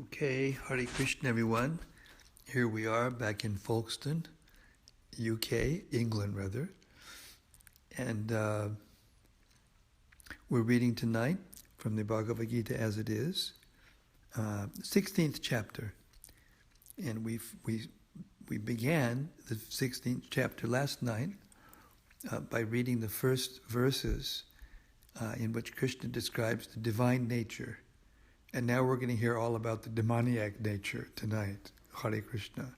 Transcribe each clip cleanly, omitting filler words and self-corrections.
Okay, Hare Krishna everyone. Here we are back in Folkestone, UK, England rather. And we're reading tonight from the Bhagavad-Gita as it is, 16th chapter. And we began the 16th chapter last night by reading the first verses in which Krishna describes the divine nature. And now we're going to hear all about the demoniac nature tonight. Hare Krishna.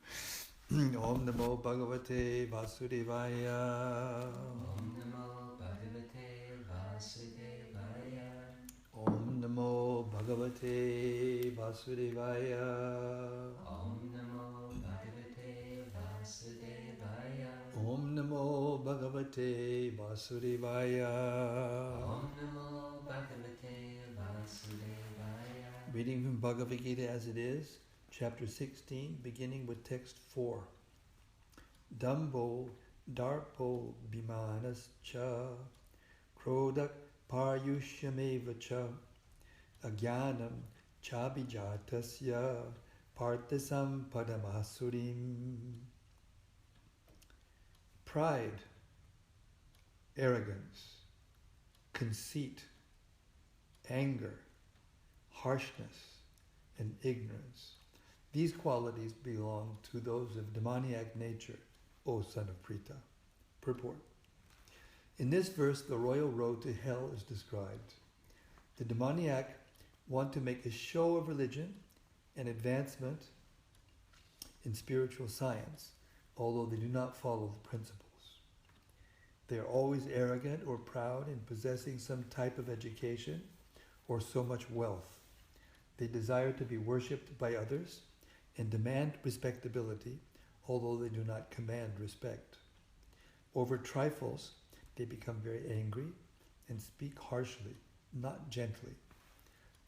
Om Namo Bhagavate Vasudevaya. Om Namo Bhagavate Vasudevaya. Om Namo Bhagavate Vasudevaya. Om Namo Bhagavate Vasudevaya. Om Namo Bhagavate Vasudevaya. Om Namo Bhagavate Vasudevaya. Reading from Bhagavad Gita as it is, chapter 16, beginning with text 4. Dambo darpo bimanascha krodak paryushameva cha agyanam chabijatasya partasam padamasurim. Pride, arrogance, conceit, anger, harshness, and ignorance. These qualities belong to those of demoniac nature, O son of Pritha. Purport. In this verse, the royal road to hell is described. The demoniac want to make a show of religion and advancement in spiritual science, although they do not follow the principles. They are always arrogant or proud in possessing some type of education or so much wealth. They desire to be worshipped by others and demand respectability, although they do not command respect. Over trifles, they become very angry and speak harshly, not gently.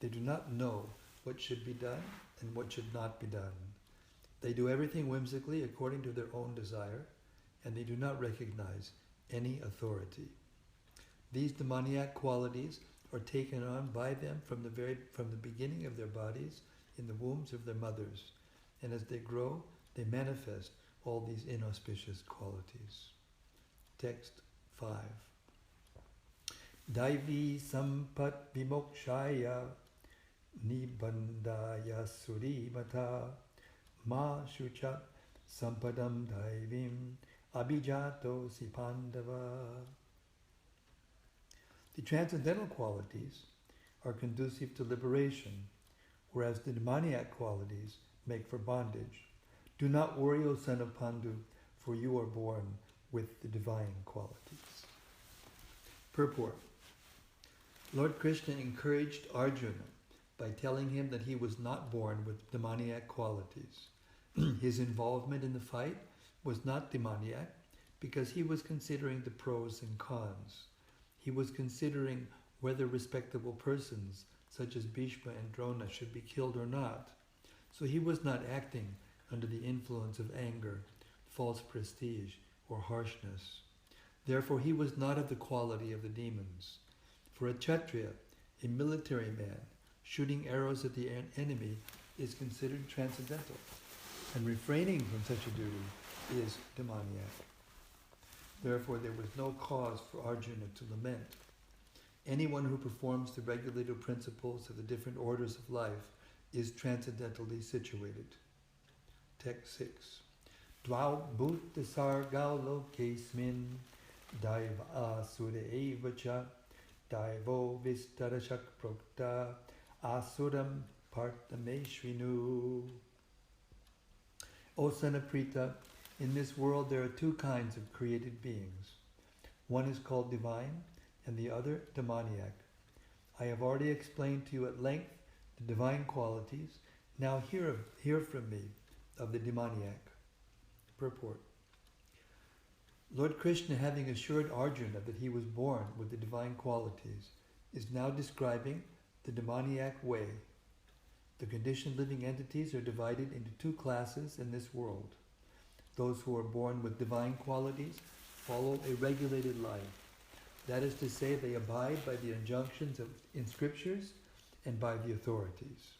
They do not know what should be done and what should not be done. They do everything whimsically according to their own desire, and they do not recognize any authority. These demoniac qualities are taken on by them from the beginning of their bodies in the wombs of their mothers, and as they grow, they manifest all these inauspicious qualities. Text 5. Daivi sampat vimokshaya nibandaya surimata ma shuchat sampadam daivim abhijato sipandava. The transcendental qualities are conducive to liberation, whereas the demoniac qualities make for bondage. Do not worry, O son of Pandu, for you are born with the divine qualities. Purport. Lord Krishna encouraged Arjuna by telling him that he was not born with demoniac qualities. His involvement in the fight was not demoniac because he was considering the pros and cons. He was considering whether respectable persons, such as Bhishma and Drona, should be killed or not. So he was not acting under the influence of anger, false prestige, or harshness. Therefore, he was not of the quality of the demons. For a Kshatriya, a military man, shooting arrows at the enemy is considered transcendental, and refraining from such a duty is demoniac. Therefore, there was no cause for Arjuna to lament. Anyone who performs the regulative principles of the different orders of life is transcendentally situated. Text 6. Dvau bhuta sargau lokesmin daiva asura evacha daivo vistarashak prokta asuram partameshvinu. O son of Pritha, in this world there are two kinds of created beings. One is called divine and the other demoniac. I have already explained to you at length the divine qualities. Now hear from me of the demoniac. Purport. Lord Krishna, having assured Arjuna that he was born with the divine qualities, is now describing the demoniac way. The conditioned living entities are divided into two classes in this world. Those who are born with divine qualities follow a regulated life. That is to say, they abide by the injunctions in scriptures and by the authorities.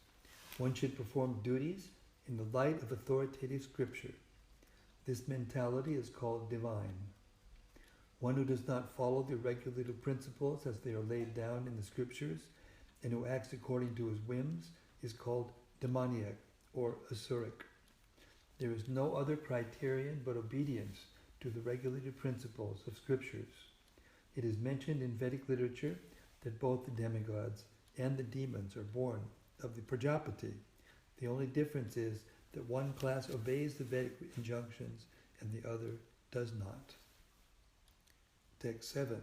One should perform duties in the light of authoritative scripture. This mentality is called divine. One who does not follow the regulative principles as they are laid down in the scriptures and who acts according to his whims is called demoniac or asuric. There is no other criterion but obedience to the regulative principles of scriptures. It is mentioned in Vedic literature that both the demigods and the demons are born of the Prajapati. The only difference is that one class obeys the Vedic injunctions and the other does not. Text 7.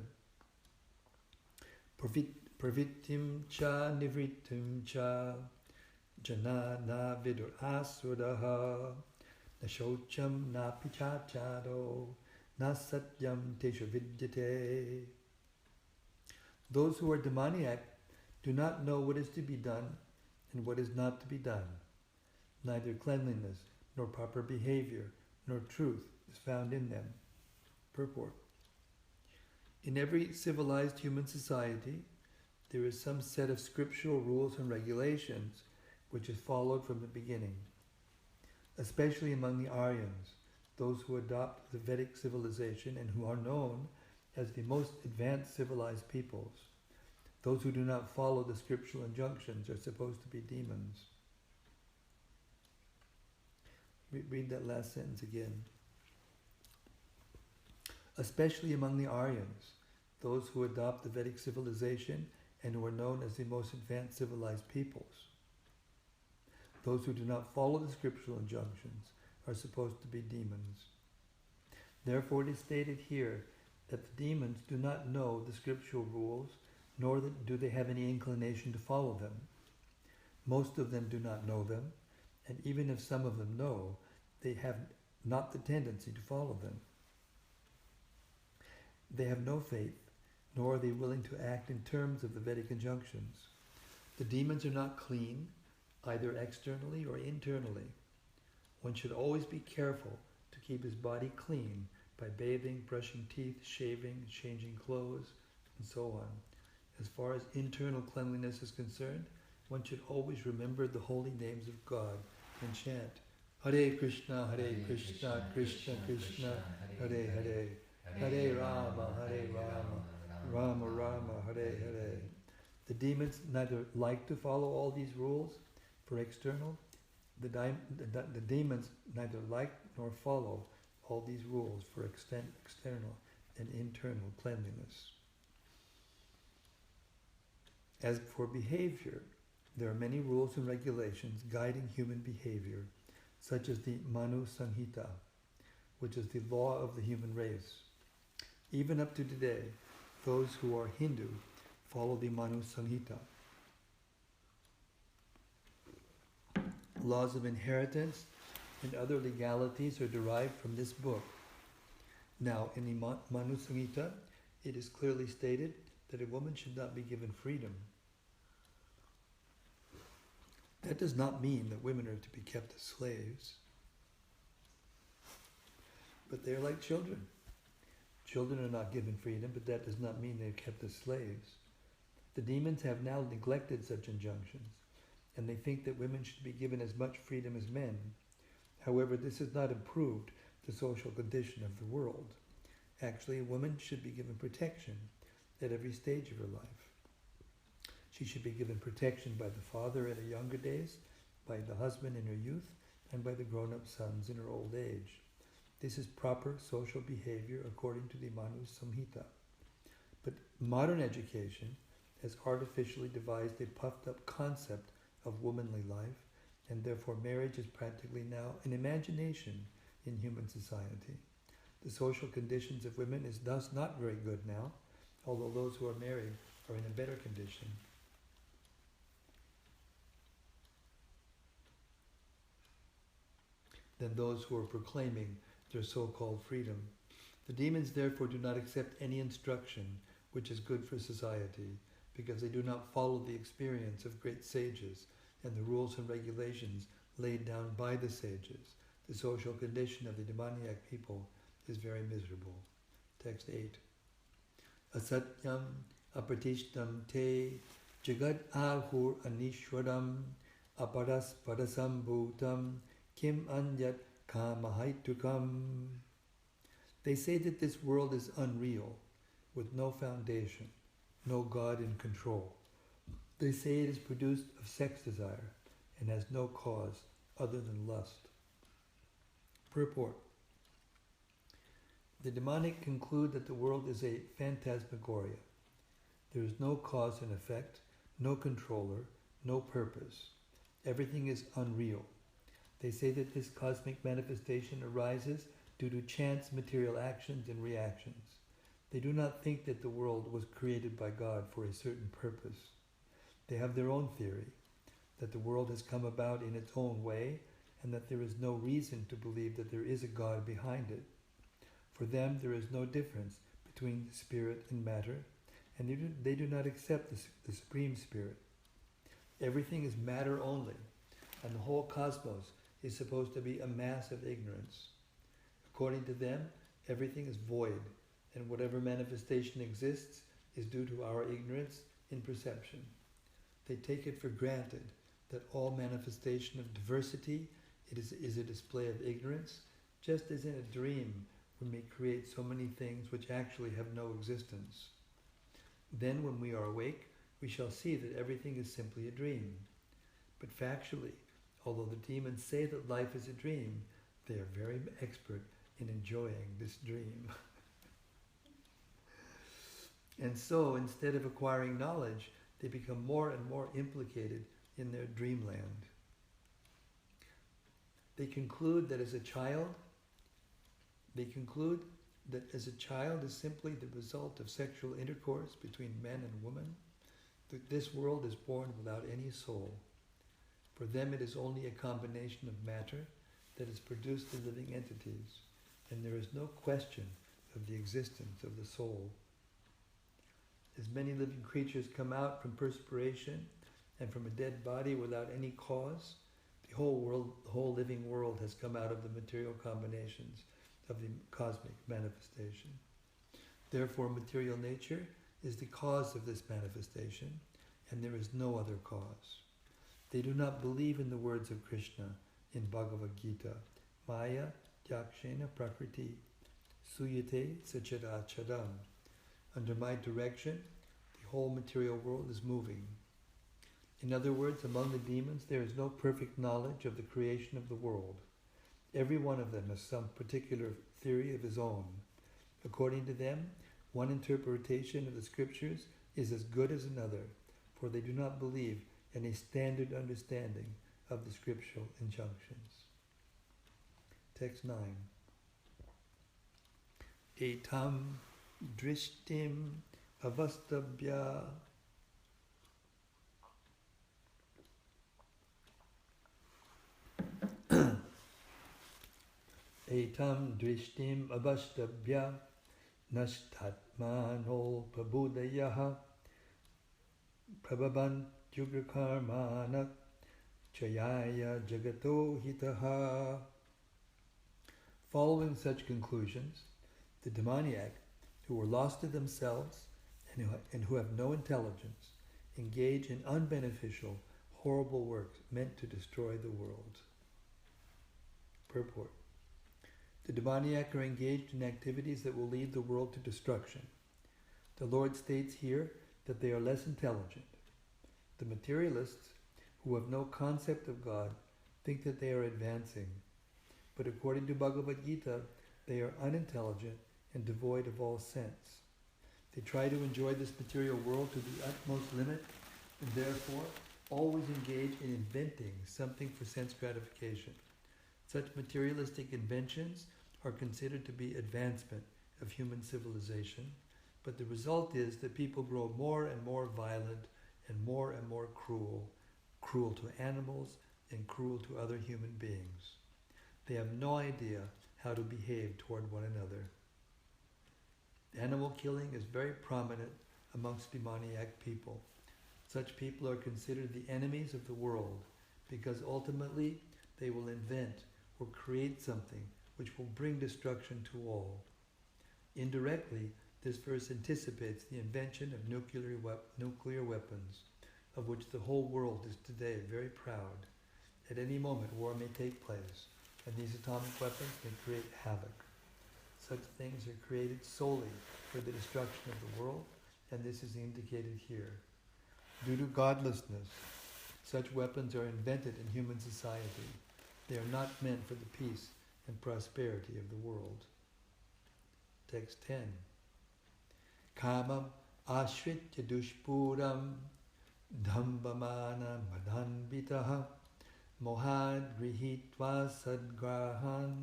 Pravittim cha nivrittim cha jana na vidur asuraha na shocham na pichachado na satyam teshu vidyate. Those who are demoniac do not know what is to be done and what is not to be done. Neither cleanliness, nor proper behavior, nor truth is found in them. Purport. In every civilized human society, there is some set of scriptural rules and regulations which is followed from the beginning. Especially among the Aryans, those who adopt the Vedic civilization and who are known as the most advanced civilized peoples. Those who do not follow the scriptural injunctions are supposed to be demons. Read that last sentence again. Especially among the Aryans, those who adopt the Vedic civilization and who are known as the most advanced civilized peoples. Those who do not follow the scriptural injunctions are supposed to be demons. Therefore it is stated here that the demons do not know the scriptural rules, nor do they have any inclination to follow them. Most of them do not know them, and even if some of them know, they have not the tendency to follow them. They have no faith, nor are they willing to act in terms of the Vedic injunctions. The demons are not clean, either externally or internally. One should always be careful to keep his body clean by bathing, brushing teeth, shaving, changing clothes, and so on. As far as internal cleanliness is concerned, one should always remember the holy names of God and chant Hare Krishna, Krishna Krishna, Hare Hare, Hare Rama, Rama Rama, Hare Hare. The demons neither like to follow all these rules for external, the demons neither like nor follow all these rules for external and internal cleanliness. As for behavior, there are many rules and regulations guiding human behavior, such as the Manu Samhita, which is the law of the human race. Even up to today, those who are Hindu follow the Manu Samhita. Laws of inheritance and other legalities are derived from this book. Now, in the Manu Samhita, it is clearly stated that a woman should not be given freedom. That does not mean that women are to be kept as slaves. But they are like children. Children are not given freedom, but that does not mean they are kept as slaves. The demons have now neglected such injunctions, and they think that women should be given as much freedom as men. However, this has not improved the social condition of the world. Actually, a woman should be given protection at every stage of her life. She should be given protection by the father in her younger days, by the husband in her youth, and by the grown-up sons in her old age. This is proper social behavior according to the Manu Samhita. But modern education has artificially devised a puffed-up concept of womanly life, and therefore marriage is practically now an imagination in human society. The social conditions of women is thus not very good now, although those who are married are in a better condition. Than those who are proclaiming their so-called freedom. The demons therefore do not accept any instruction which is good for society, because they do not follow the experience of great sages and the rules and regulations laid down by the sages. The social condition of the demoniac people is very miserable. Text 8. Asatyam apratishtam te jagat ahur anishwaram aparas parasambhutam kim anyat kamahaitukam. They say that this world is unreal, with no foundation, no God in control. They say it is produced of sex desire and has no cause other than lust. Purport. The demonic conclude that the world is a phantasmagoria. There is no cause and effect, no controller, no purpose. Everything is unreal. They say that this cosmic manifestation arises due to chance material actions and reactions. They do not think that the world was created by God for a certain purpose. They have their own theory, that the world has come about in its own way, and that there is no reason to believe that there is a God behind it. For them, there is no difference between spirit and matter, and they do not accept the Supreme Spirit. Everything is matter only, and the whole cosmos is supposed to be a mass of ignorance. According to them, everything is void, and whatever manifestation exists is due to our ignorance in perception. They take it for granted that all manifestation of diversity is a display of ignorance, just as in a dream we may create so many things which actually have no existence. Then when we are awake, we shall see that everything is simply a dream. But factually, although the demons say that life is a dream, they are very expert in enjoying this dream. And so, instead of acquiring knowledge, they become more and more implicated in their dreamland. They conclude that as a child is simply the result of sexual intercourse between men and women, that this world is born without any soul. For them it is only a combination of matter that has produced the living entities, and there is no question of the existence of the soul. As many living creatures come out from perspiration and from a dead body without any cause, the whole living world has come out of the material combinations of the cosmic manifestation. Therefore, material nature is the cause of this manifestation, and there is no other cause. They do not believe in the words of Krishna in Bhagavad-Gita, Maya yakshena prakriti suyate sachadachadam. Under my direction, the whole material world is moving. In other words, among the demons, there is no perfect knowledge of the creation of the world. Every one of them has some particular theory of his own. According to them, one interpretation of the scriptures is as good as another, for they do not believe in a standard understanding of the scriptural injunctions. Text 9. Etam drishtim avastabhya Etam drishtim avastabhya nashtatmano prabhudayaha prabhavan yugakarmana chayaya jagato hitaha. Following such conclusions, the demoniac, who were lost to themselves and who have no intelligence, engage in unbeneficial, horrible works meant to destroy the world. Purport. The demoniac are engaged in activities that will lead the world to destruction. The Lord states here that they are less intelligent. The materialists, who have no concept of God, think that they are advancing. But according to Bhagavad-Gita, they are unintelligent and devoid of all sense. They try to enjoy this material world to the utmost limit, and therefore always engage in inventing something for sense gratification. Such materialistic inventions are considered to be advancement of human civilization, but the result is that people grow more and more violent and more cruel to animals and cruel to other human beings. They have no idea how to behave toward one another. Animal killing is very prominent amongst demoniac people. Such people are considered the enemies of the world because ultimately they will invent or create something which will bring destruction to all. Indirectly, this verse anticipates the invention of nuclear weapons, of which the whole world is today very proud. At any moment, war may take place, and these atomic weapons may create havoc. Such things are created solely for the destruction of the world, and this is indicated here. Due to godlessness, such weapons are invented in human society. They are not meant for the peace and prosperity of the world. Text 10. Kamam ashritya dushpuram dhambamana madhanvitaha mohad grihitva sadgrahan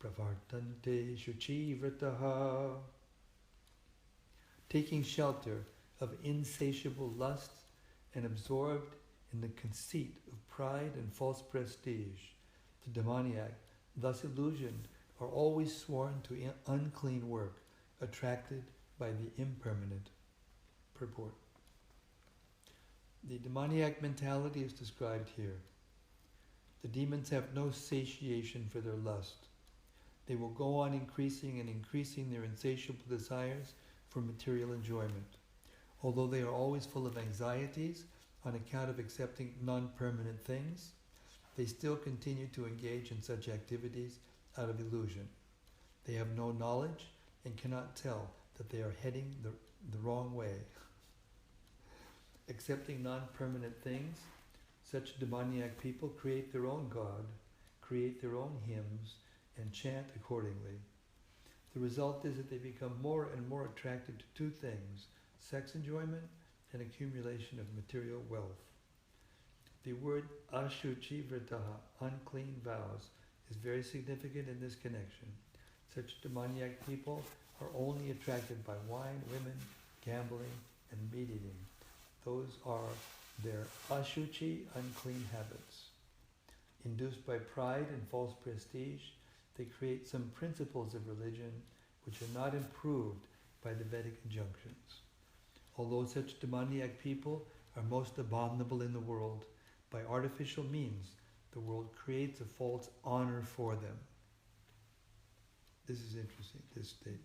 pravartante shuchivrataha. Taking shelter of insatiable lusts and absorbed in the conceit of pride and false prestige, the demoniac, thus illusioned, are always sworn to unclean work, attracted by the impermanent. Purport. The demoniac mentality is described here. The demons have no satiation for their lust. They will go on increasing and increasing their insatiable desires for material enjoyment. Although they are always full of anxieties on account of accepting non-permanent things, they still continue to engage in such activities out of illusion. They have no knowledge and cannot tell that they are heading the wrong way. Accepting non-permanent things, such demoniac people create their own god, create their own hymns, and chant accordingly. The result is that they become more and more attracted to two things: sex enjoyment and accumulation of material wealth. The word ashuchi vrataha, unclean vows, is very significant in this connection. Such demoniac people are only attracted by wine, women, gambling, and meat eating. Those are their ashuchi, unclean habits. Induced by pride and false prestige, they create some principles of religion which are not improved by the Vedic injunctions. Although such demoniac people are most abominable in the world, by artificial means the world creates a false honor for them. This is interesting, this statement.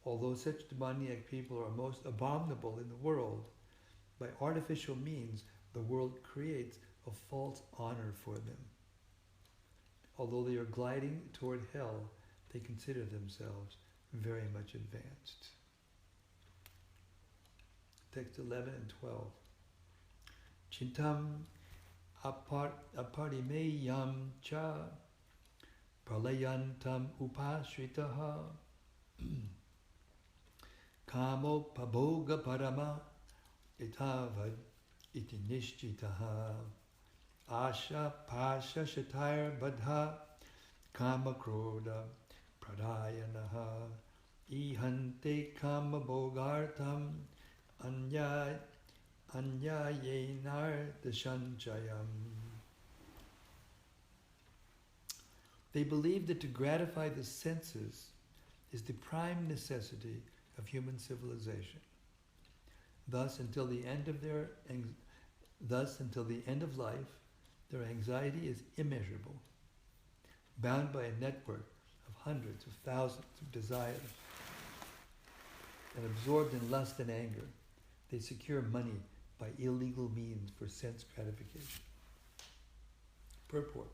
Although such demoniac people are most abominable in the world, by artificial means the world creates a false honor for them. Although they are gliding toward hell, they consider themselves very much advanced. Text 11 and 12. Chintam aparimeyam cha pralayantam upashritaha kamo pabhoga parama itavad iti nishchitaha asha pasha shatayar badha kama kroda pradayanaha ihante kama bhogartam anyayenar dashanchayam. They believe that to gratify the senses is the prime necessity of human civilization. Thus, until the end of life, their anxiety is immeasurable. Bound by a network of hundreds of thousands of desires and absorbed in lust and anger, they secure money by illegal means for sense gratification. Purport.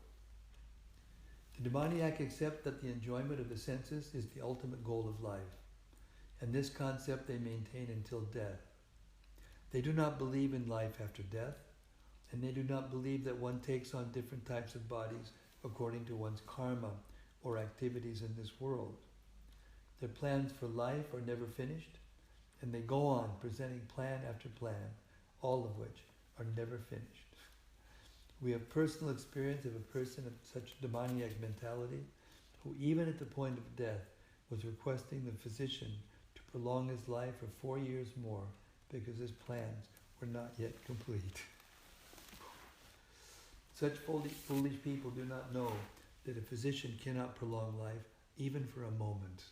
The demoniac accept that the enjoyment of the senses is the ultimate goal of life, and this concept they maintain until death. They do not believe in life after death, and they do not believe that one takes on different types of bodies according to one's karma or activities in this world. Their plans for life are never finished, and they go on presenting plan after plan, all of which are never finished. We have personal experience of a person of such demoniac mentality who, even at the point of death, was requesting the physician to prolong his life for 4 years more because his plans were not yet complete. Such foolish people do not know that a physician cannot prolong life even for a moment.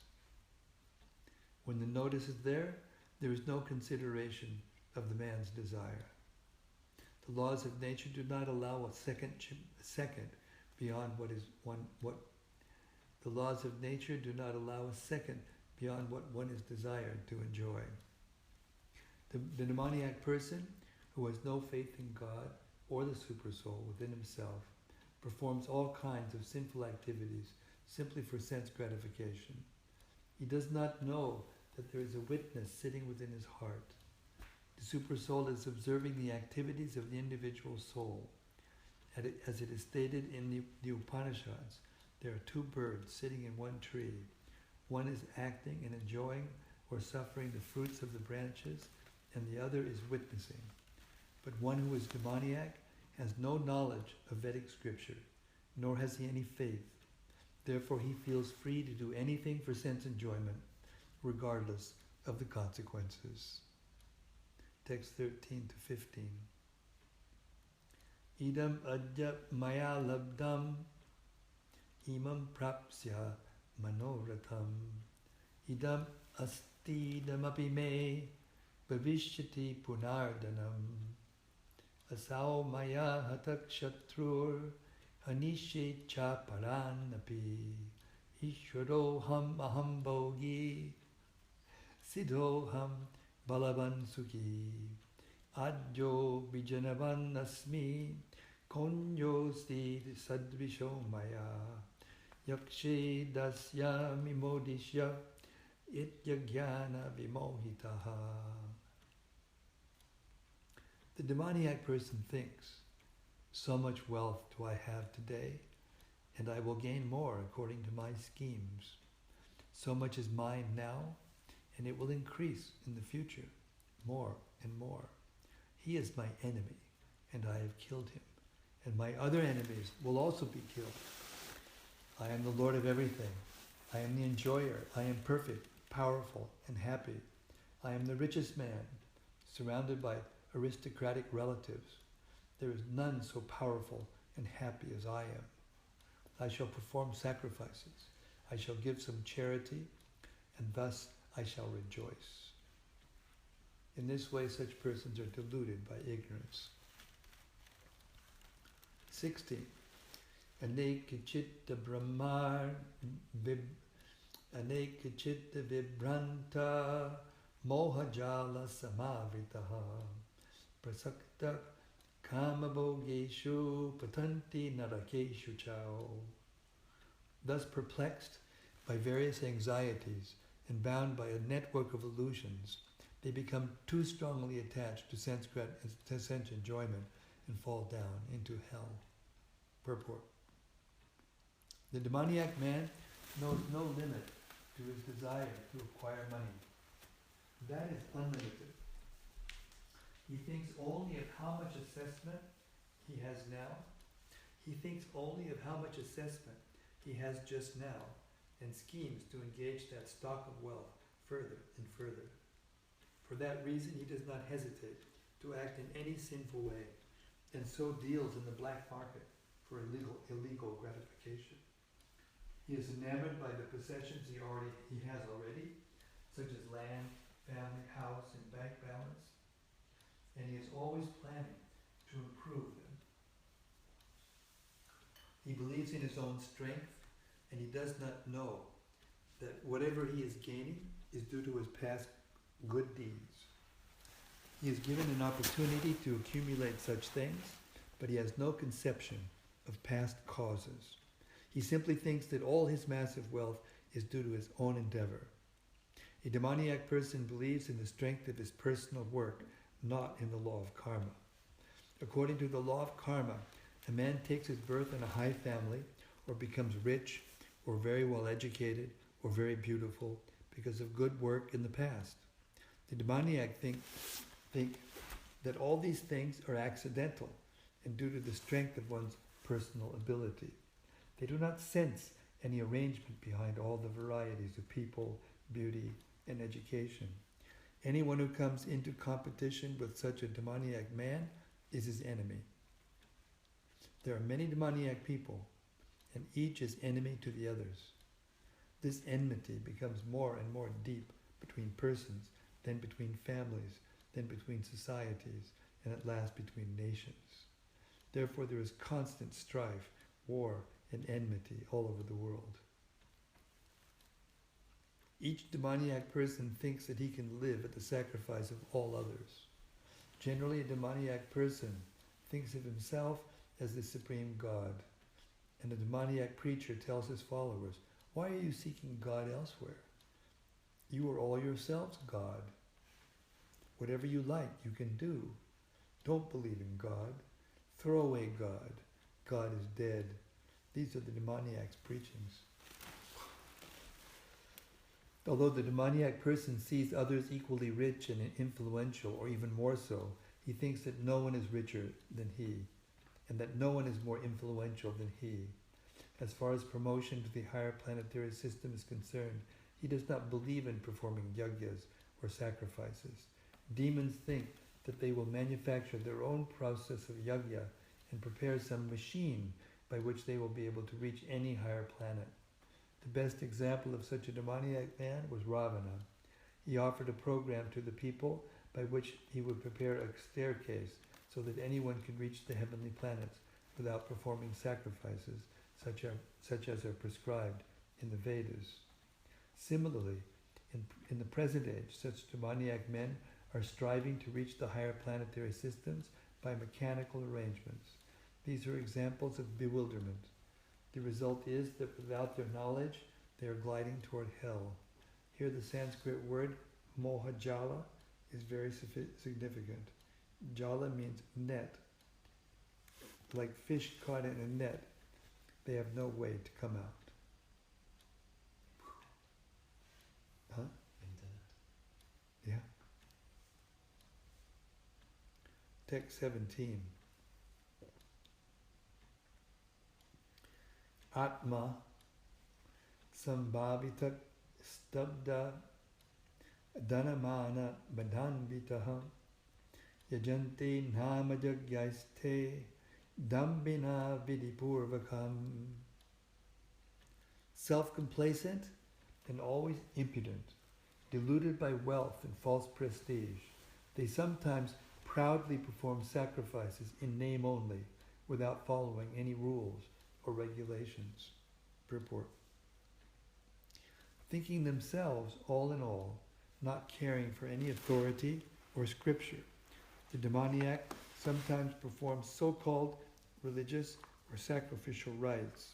When the notice is there is no consideration of the man's desire. The laws of nature do not allow a second beyond the laws of nature do not allow a second beyond what one is desired to enjoy. The demoniac person who has no faith in God or the Supersoul within himself, performs all kinds of sinful activities simply for sense gratification. He does not know that there is a witness sitting within his heart. The Supersoul is observing the activities of the individual soul. As it is stated in the Upanishads, there are two birds sitting in one tree. One is acting and enjoying or suffering the fruits of the branches, and the other is witnessing. But one who is demoniac has no knowledge of Vedic scripture, nor has he any faith. Therefore he feels free to do anything for sense enjoyment, regardless of the consequences. Text 13 to 15. Idam adya maya labdam imam prapsya manoratham idam astidam api me bhavishyati punardanam asau maya hatak shatrur anishe cha paranapi ishwaroham aham bhogi siddhoham balavan sukhi adyo bijanavan asmi konyo sti sadvisho maya yakshe dasya mimodishya ityagyana vimohitaha. The demoniac person thinks, so much wealth do I have today, and I will gain more according to my schemes. So much is mine now, and it will increase in the future, more and more. He is my enemy, and I have killed him, and my other enemies will also be killed. I am the Lord of everything. I am the enjoyer. I am perfect, powerful, and happy. I am the richest man, surrounded by aristocratic relatives. There is none so powerful and happy as I am. I shall perform sacrifices. I shall give some charity, and thus I shall rejoice. In this way, such persons are deluded by ignorance. 16. Anekachitta brahmar anekachitta vibranta mohajala samavritaha prasakta kamabhogeshu patanti narakeshu chao. Thus perplexed by various anxieties and bound by a network of illusions, they become too strongly attached to sense enjoyment and fall down into hell. Purport. The demoniac man knows no limit to his desire to acquire money. That is unlimited. He thinks only of how much assessment he has now. He thinks only of how much assessment he has just now, and schemes to engage that stock of wealth further and further. For that reason, he does not hesitate to act in any sinful way, and so deals in the black market for illegal gratification. He is enamored by the possessions he has already, such as land, family, house, and bank balance, and he is always planning to improve them. He believes in his own strength, and he does not know that whatever he is gaining is due to his past good deeds. He is given an opportunity to accumulate such things, but he has no conception of past causes. He simply thinks that all his massive wealth is due to his own endeavor. A demoniac person believes in the strength of his personal work, not in the law of karma. According to the law of karma, a man takes his birth in a high family, or becomes rich, or very well educated, or very beautiful, because of good work in the past. The demoniac think that all these things are accidental and due to the strength of one's personal ability. They do not sense any arrangement behind all the varieties of people, beauty, and education. Anyone who comes into competition with such a demoniac man is his enemy. There are many demoniac people, and each is enemy to the others. This enmity becomes more and more deep between persons, then between families, then between societies, and at last between nations. Therefore there is constant strife, war, and enmity all over the world. Each demoniac person thinks that he can live at the sacrifice of all others. Generally, a demoniac person thinks of himself as the supreme God. And a demoniac preacher tells his followers, why are you seeking God elsewhere? You are all yourselves God. Whatever you like, you can do. Don't believe in God. Throw away God. God is dead. These are the demoniac's preachings. Although the demoniac person sees others equally rich and influential, or even more so, he thinks that no one is richer than he, and that no one is more influential than he. As far as promotion to the higher planetary system is concerned, he does not believe in performing yajnas or sacrifices. Demons think that they will manufacture their own process of yajna and prepare some machine by which they will be able to reach any higher planet. The best example of such a demoniac man was Ravana. He offered a program to the people by which he would prepare a staircase so that anyone could reach the heavenly planets without performing sacrifices such as are prescribed in the Vedas. Similarly, in the present age, such demoniac men are striving to reach the higher planetary systems by mechanical arrangements. These are examples of bewilderment. The result is that without their knowledge, they are gliding toward hell. Here the Sanskrit word mohajala is very significant. Jala means net. Like fish caught in a net, they have no way to come out. Huh? Yeah. Text 17. Atma sambhavita stabda dhanamana badhanvitaha yajanti namajagyaiste dambina vidipurvakam. Self-complacent and always impudent, deluded by wealth and false prestige, they sometimes proudly perform sacrifices in name only, without following any rules or regulations. Purport. Thinking themselves all in all, not caring for any authority or scripture, the demoniac sometimes performs so-called religious or sacrificial rites.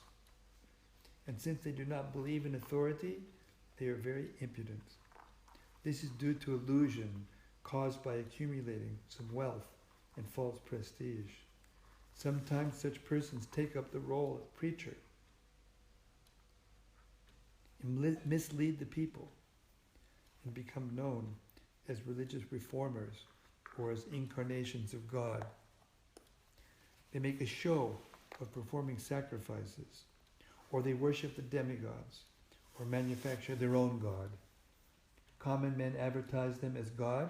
And since they do not believe in authority, they are very impudent. This is due to illusion caused by accumulating some wealth and false prestige. Sometimes such persons take up the role of preacher and mislead the people and become known as religious reformers or as incarnations of God. They make a show of performing sacrifices, or they worship the demigods, or manufacture their own God. Common men advertise them as God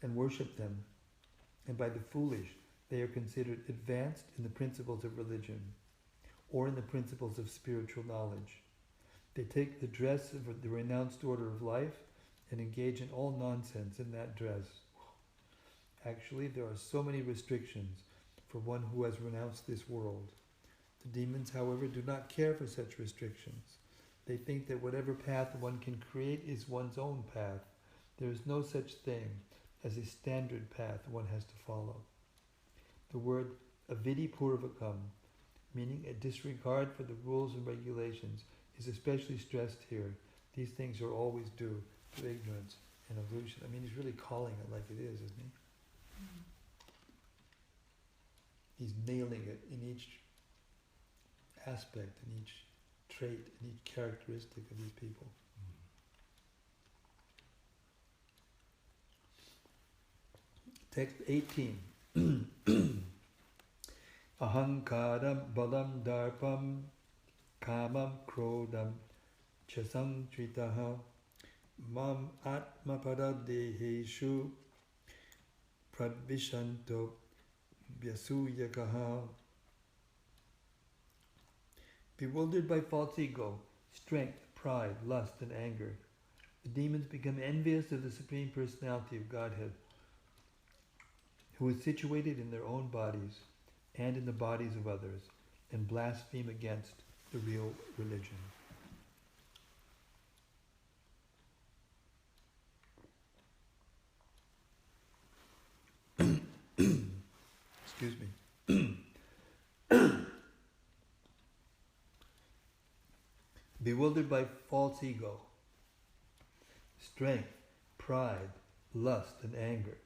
and worship them, and by the foolish they are considered advanced in the principles of religion, or in the principles of spiritual knowledge. They take the dress of the renounced order of life and engage in all nonsense in that dress. Actually, there are so many restrictions for one who has renounced this world. The demons, however, do not care for such restrictions. They think that whatever path one can create is one's own path. There is no such thing as a standard path one has to follow. The word avidipurvakam, meaning a disregard for the rules and regulations, is especially stressed here. These things are always due to ignorance and illusion. I mean, he's really calling it like it is, isn't he? He's nailing it in each aspect, in each trait, in each characteristic of these people. Text 18. Ahankaram balam darpam kamam krodam chasantritaha mam atmaparadeheshu pradvishanto vyasuyakaha. Bewildered by false ego, strength, pride, lust, and anger, the demons become envious of the Supreme Personality of Godhead, who is situated in their own bodies and in the bodies of others, and blaspheme against the real religion. excuse me, bewildered by false ego, strength, pride, lust, and anger.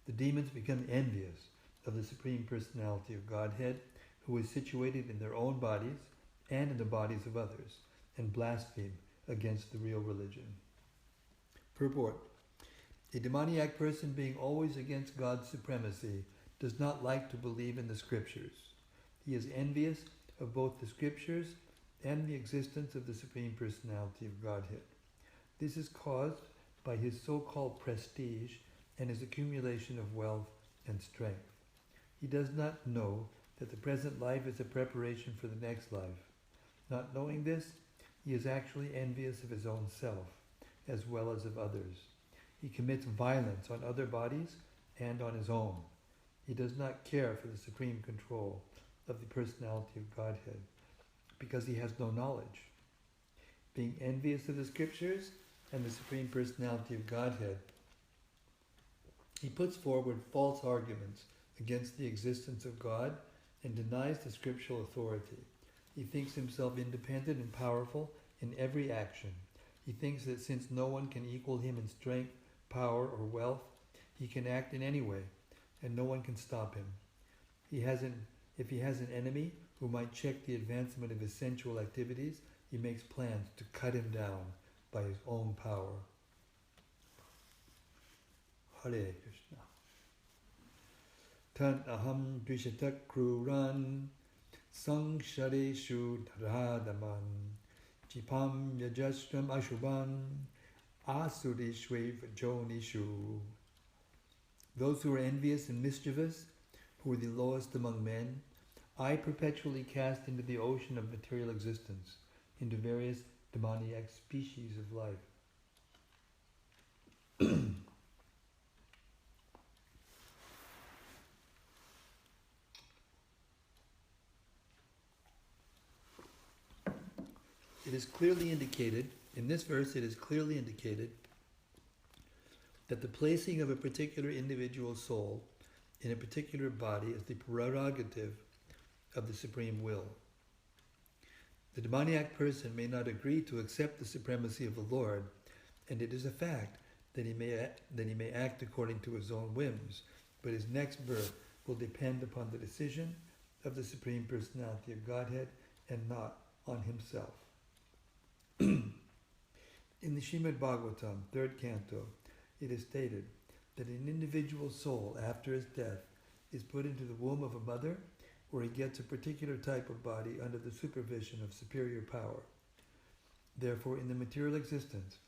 The demons become envious of the Supreme Personality of Godhead, who is situated in their own bodies and in the bodies of others, and blaspheme against the real religion. Purport. A demoniac person, being always against God's supremacy, does not like to believe in the scriptures. He is envious of both the scriptures and the existence of the Supreme Personality of Godhead. This is caused by his so-called prestige and his accumulation of wealth and strength. He does not know that the present life is a preparation for the next life. Not knowing this, he is actually envious of his own self, as well as of others. He commits violence on other bodies and on his own. He does not care for the supreme control of the personality of Godhead, because he has no knowledge. Being envious of the scriptures and the Supreme Personality of Godhead, he puts forward false arguments against the existence of God and denies the scriptural authority. He thinks himself independent and powerful in every action. He thinks that since no one can equal him in strength, power, or wealth, he can act in any way, and no one can stop him. If he has an enemy who might check the advancement of his sensual activities, he makes plans to cut him down by his own power. Hare Krishna. Tan aham dvishatak kruran sangshareshu dharadaman jipam yajastram ashubhan asurishve vajonishu. Those who are envious and mischievous, who are the lowest among men, I perpetually cast into the ocean of material existence, into various demoniac species of life. It is clearly indicated, in this verse it is clearly indicated that the placing of a particular individual soul in a particular body is the prerogative of the supreme will. The demoniac person may not agree to accept the supremacy of the Lord, and it is a fact that he may act according to his own whims, but his next birth will depend upon the decision of the Supreme Personality of Godhead and not on himself. In the Srimad Bhagavatam, 3rd canto, it is stated that an individual soul, after his death, is put into the womb of a mother, where he gets a particular type of body under the supervision of superior power. Therefore, in the material existence,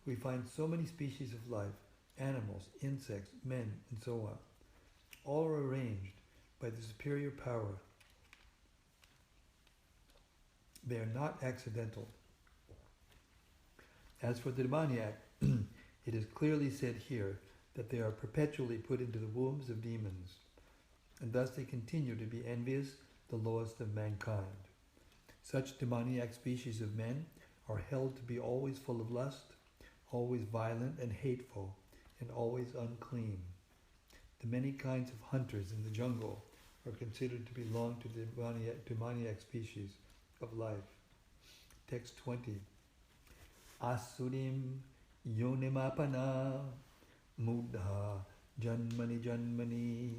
we find so many species of life, animals, insects, men, and so on. All are arranged by the superior power. They are not accidental. As for the demoniac, it is clearly said here that they are perpetually put into the wombs of demons, and thus they continue to be envious, the lowest of mankind. Such demoniac species of men are held to be always full of lust, always violent and hateful, and always unclean. The many kinds of hunters in the jungle are considered to belong to the demoniac species of life. Text 20. Asurim yonimapana mudha janmani janmani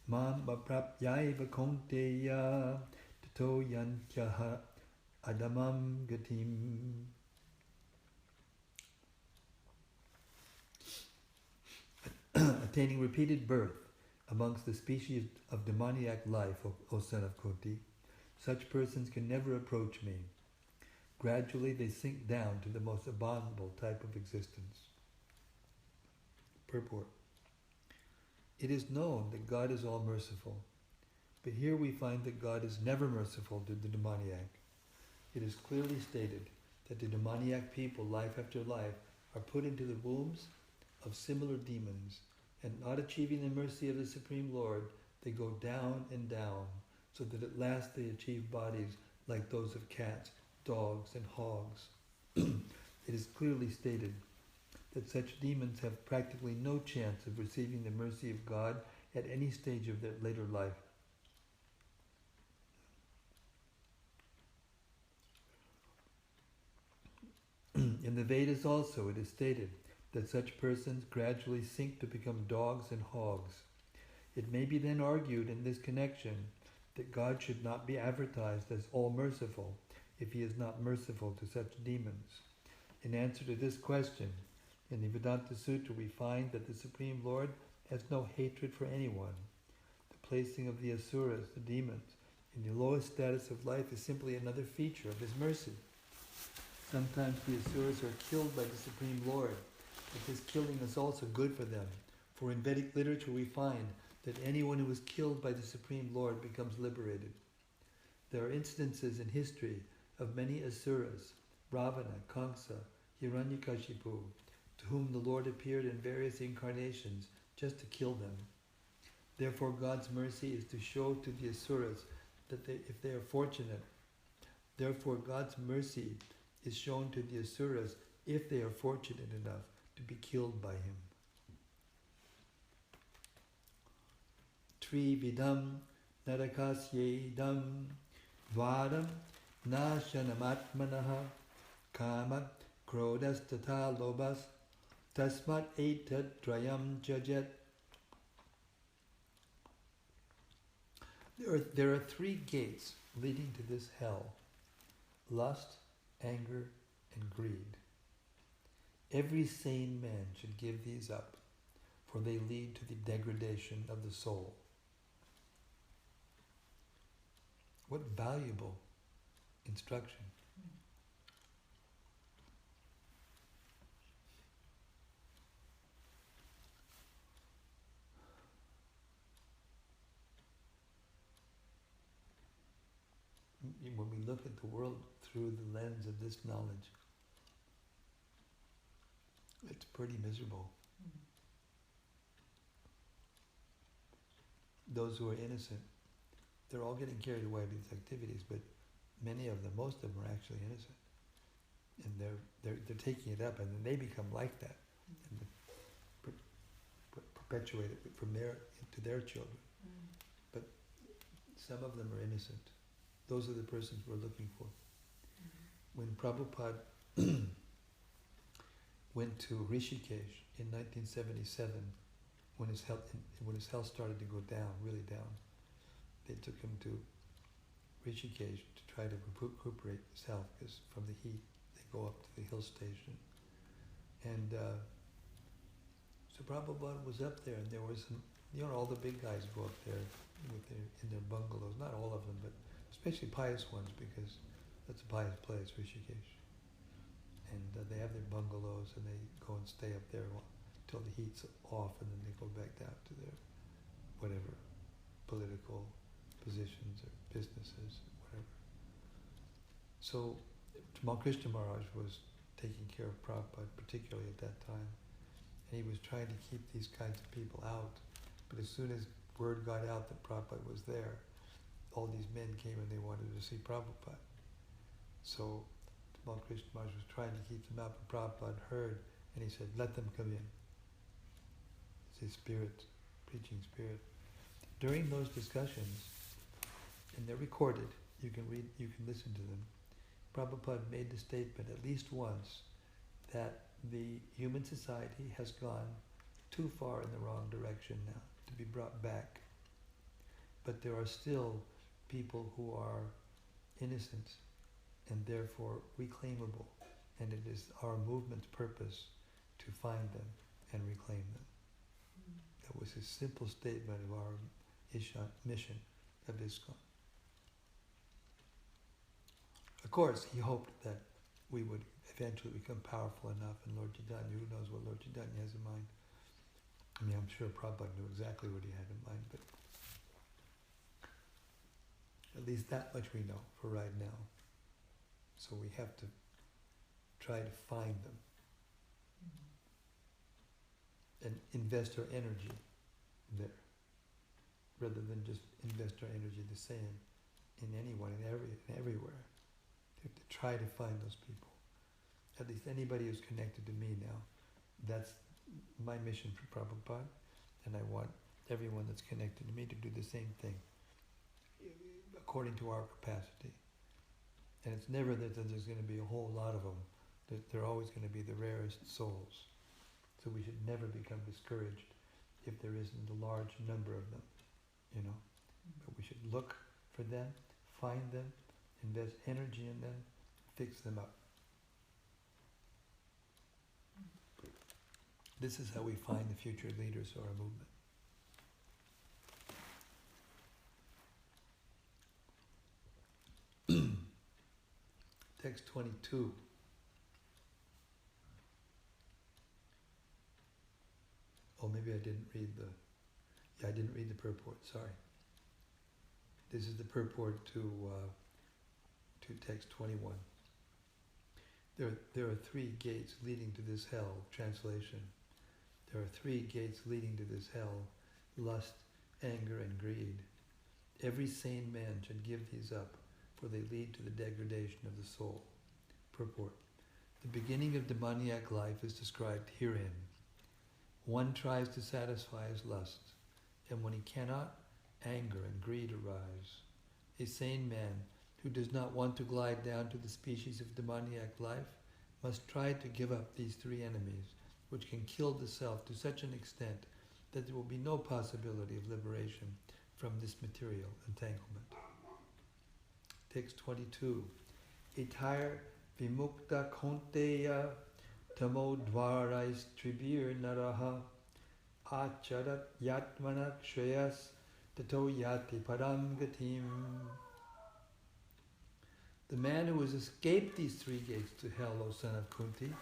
mam aprapyaiva kaunteya tato yantyaha adamam gatim. Attaining repeated birth amongst the species of demoniac life, O son of Koti, such persons can never approach me. Gradually they sink down to the most abominable type of existence. Purport. It is known that God is all merciful, but here we find that God is never merciful to the demoniac. It is clearly stated that the demoniac people, life after life, are put into the wombs of similar demons, and not achieving the mercy of the Supreme Lord, they go down and down, so that at last they achieve bodies like those of cats, dogs, and hogs. It is clearly stated that such demons have practically no chance of receiving the mercy of God at any stage of their later life the Vedas also it is stated that such persons gradually sink to become dogs and hogs. It may be then argued in this connection that God should not be advertised as all-merciful if he is not merciful to such demons. In answer to this question, in the Vedanta Sutra we find that the Supreme Lord has no hatred for anyone. The placing of the asuras, the demons, in the lowest status of life is simply another feature of his mercy. Sometimes the asuras are killed by the Supreme Lord, but this killing is also good for them. For in Vedic literature we find that anyone who is killed by the Supreme Lord becomes liberated. There are instances in history of many asuras, Ravana, Kamsa, Hiranyakashipu, to whom the Lord appeared in various incarnations just to kill them. Therefore God's mercy is to show to the asuras that if they are fortunate, therefore God's mercy is shown to the asuras if they are fortunate enough to be killed by him. Trividam narakasyedam vadam nashanamatmanaha kama krodas tata lobas tasmat etad trayam jajet. There are three gates leading to this hell: lust, anger, and greed. Every sane man should give these up, for they lead to the degradation of the soul. What valuable instruction. When we look at the world through the lens of this knowledge, it's pretty miserable. Those who are innocent, they're all getting carried away by these activities, but many of them, most of them are actually innocent. And they're taking it up, and then they become like that, and perpetuate it from to their children. But some of them are innocent. Those are the persons we're looking for. When Prabhupada went to Rishikesh in 1977, when his health started to go down, really down, they took him to Rishikesh to try to recuperate his health, because from the heat they go up to the hill station. And so Prabhupada was up there, and there was some, all the big guys go up there in their bungalows, not all of them, but especially pious ones, because that's a pious place, Rishikesh. And they have their bungalows, and they go and stay up there until the heat's off, and then they go back down to their whatever political positions or businesses, whatever. So Tamal Krishna Maharaj was taking care of Prabhupada, particularly at that time, and he was trying to keep these kinds of people out. But as soon as word got out that Prabhupada was there, all these men came and they wanted to see Prabhupada. So Tamal Krishna Maharaj was trying to keep them out, but Prabhupada heard, and he said, "Let them come in." It's his spirit, preaching spirit. During those discussions, and they're recorded, you can listen to them, Prabhupada made the statement at least once that the human society has gone too far in the wrong direction now to be brought back. But there are still people who are innocent and therefore reclaimable, and it is our movement's purpose to find them and reclaim them. That was a simple statement of our mission of ISKCON. Of course, he hoped that we would eventually become powerful enough, and Lord Chaitanya, who knows what Lord Chaitanya has in mind. I mean, I'm sure Prabhupada knew exactly what he had in mind, but at least that much we know for right now. So we have to try to find them and invest our energy there, rather than just invest our energy the same in anyone and everywhere. We have to try to find those people. At least anybody who's connected to me now. That's my mission for Prabhupada, and I want everyone that's connected to me to do the same thing, according to our capacity. And it's never that there's going to be a whole lot of them They're always going to be the rarest souls. So we should never become discouraged if there isn't a large number of them, you know. But we should look for them, find them, invest energy in them, fix them up. This is how we find the future leaders of our movement. Text 22. Oh, maybe I didn't read I didn't read the purport, sorry. This is the purport to text 21. There are three gates leading to this hell, translation. There are three gates leading to this hell, lust, anger, and greed. Every sane man should give these up, for they lead to the degradation of the soul. Purport. The beginning of demoniac life is described herein. One tries to satisfy his lusts, and when he cannot, anger and greed arise. A sane man who does not want to glide down to the species of demoniac life must try to give up these three enemies, which can kill the self to such an extent that there will be no possibility of liberation from this material entanglement. Text 22. Itar vimukta konteya tamo dvarais tribir naraha acharat yatmanak shreyas tato yati param gatim. The man who has escaped these three gates to hell, O son of Kunti,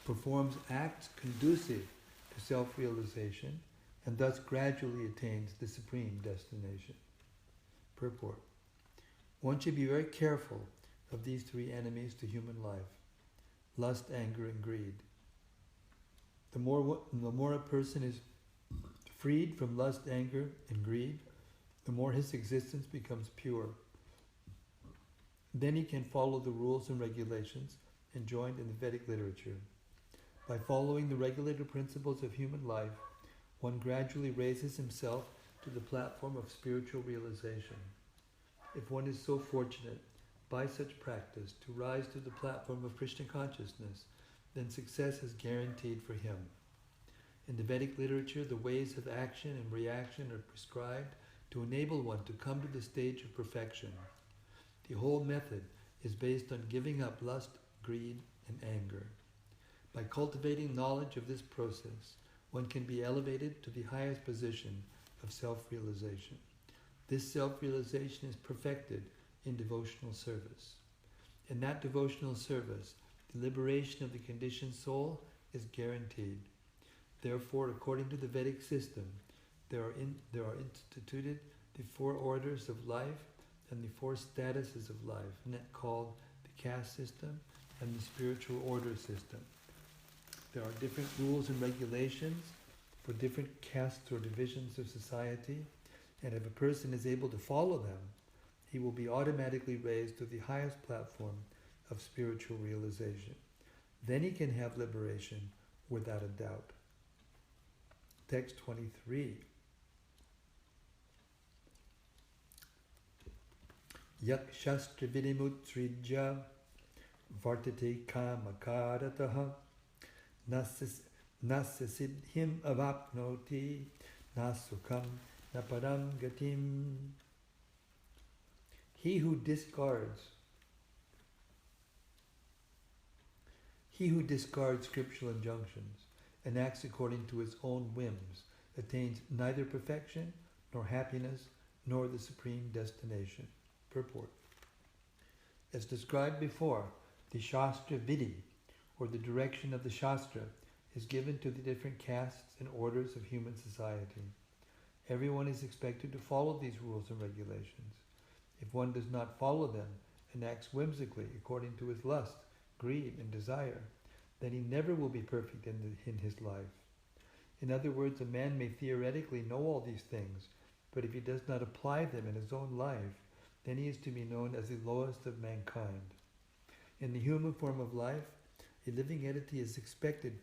performs acts conducive to self-realization and thus gradually attains the supreme destination. Purport. One should be very careful of these three enemies to human life: lust, anger, and greed. The more a person is freed from lust, anger, and greed, the more his existence becomes pure. Then he can follow the rules and regulations enjoined in the Vedic literature. By following the regulated principles of human life, one gradually raises himself to the platform of spiritual realization. If one is so fortunate, by such practice, to rise to the platform of Krishna consciousness, then success is guaranteed for him. In the Vedic literature, the ways of action and reaction are prescribed to enable one to come to the stage of perfection. The whole method is based on giving up lust, greed, and anger. By cultivating knowledge of this process, one can be elevated to the highest position of self-realization. This self-realization is perfected in devotional service. In that devotional service, the liberation of the conditioned soul is guaranteed. Therefore, according to the Vedic system, there are instituted the four orders of life and the four statuses of life, and that called the caste system and the spiritual order system. There are different rules and regulations for different castes or divisions of society, and if a person is able to follow them, he will be automatically raised to the highest platform of spiritual realization. Then he can have liberation without a doubt. Text 23. Yak shastra vidimutrijya vartate kamakarataha nasasidhim avapnoti nasukam naparam gatim. He who discards scriptural injunctions and acts according to his own whims attains neither perfection nor happiness nor the supreme destination. Purport. As described before, the Shastra Vidhi, or the direction of the Shastra, is given to the different castes and orders of human society. Everyone is expected to follow these rules and regulations. If one does not follow them and acts whimsically according to his lust, greed, and desire, then he never will be perfect in his life. In other words, a man may theoretically know all these things, but if he does not apply them in his own life, then he is to be known as the lowest of mankind. In the human form of life, a living entity is expected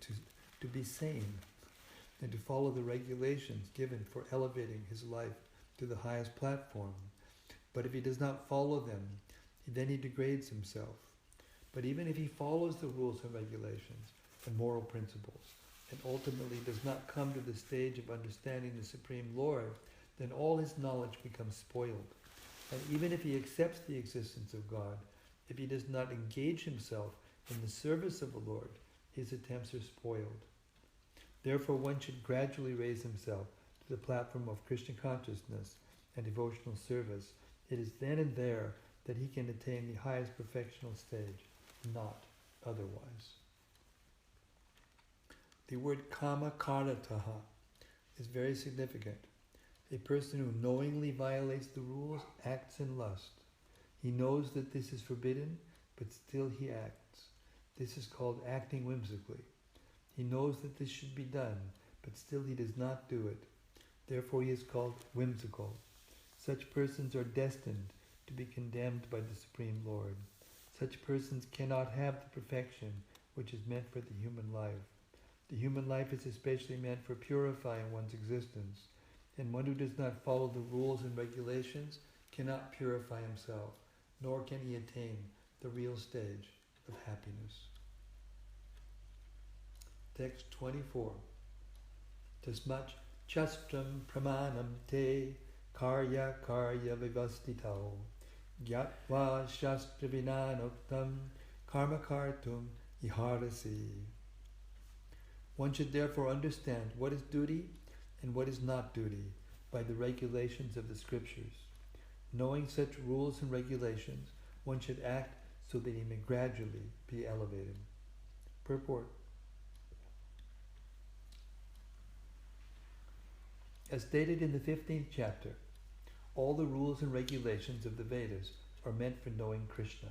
to be sane and to follow the regulations given for elevating his life to the highest platform. But if he does not follow them, then he degrades himself. But even if he follows the rules and regulations and moral principles, and ultimately does not come to the stage of understanding the Supreme Lord, then all his knowledge becomes spoiled. And even if he accepts the existence of God, if he does not engage himself in the service of the Lord, his attempts are spoiled. Therefore, one should gradually raise himself to the platform of Krishna consciousness and devotional service. It is then and there that he can attain the highest perfectional stage, not otherwise. The word kama karataha is very significant. A person who knowingly violates the rules acts in lust. He knows that this is forbidden, but still he acts. This is called acting whimsically. He knows that this should be done, but still he does not do it. Therefore he is called whimsical. Such persons are destined to be condemned by the Supreme Lord. Such persons cannot have the perfection which is meant for the human life. The human life is especially meant for purifying one's existence, and one who does not follow the rules and regulations cannot purify himself, nor can he attain the real stage of happiness. Text 24. Tasmat chastram pramanam te karya vivastitao gyatva shastra vinanoktam karma kartum iharasi. One should therefore understand what is duty and what is not duty by the regulations of the scriptures. Knowing such rules and regulations, one should act so that he may gradually be elevated. Purport. As stated in the 15th chapter, all the rules and regulations of the Vedas are meant for knowing Krishna.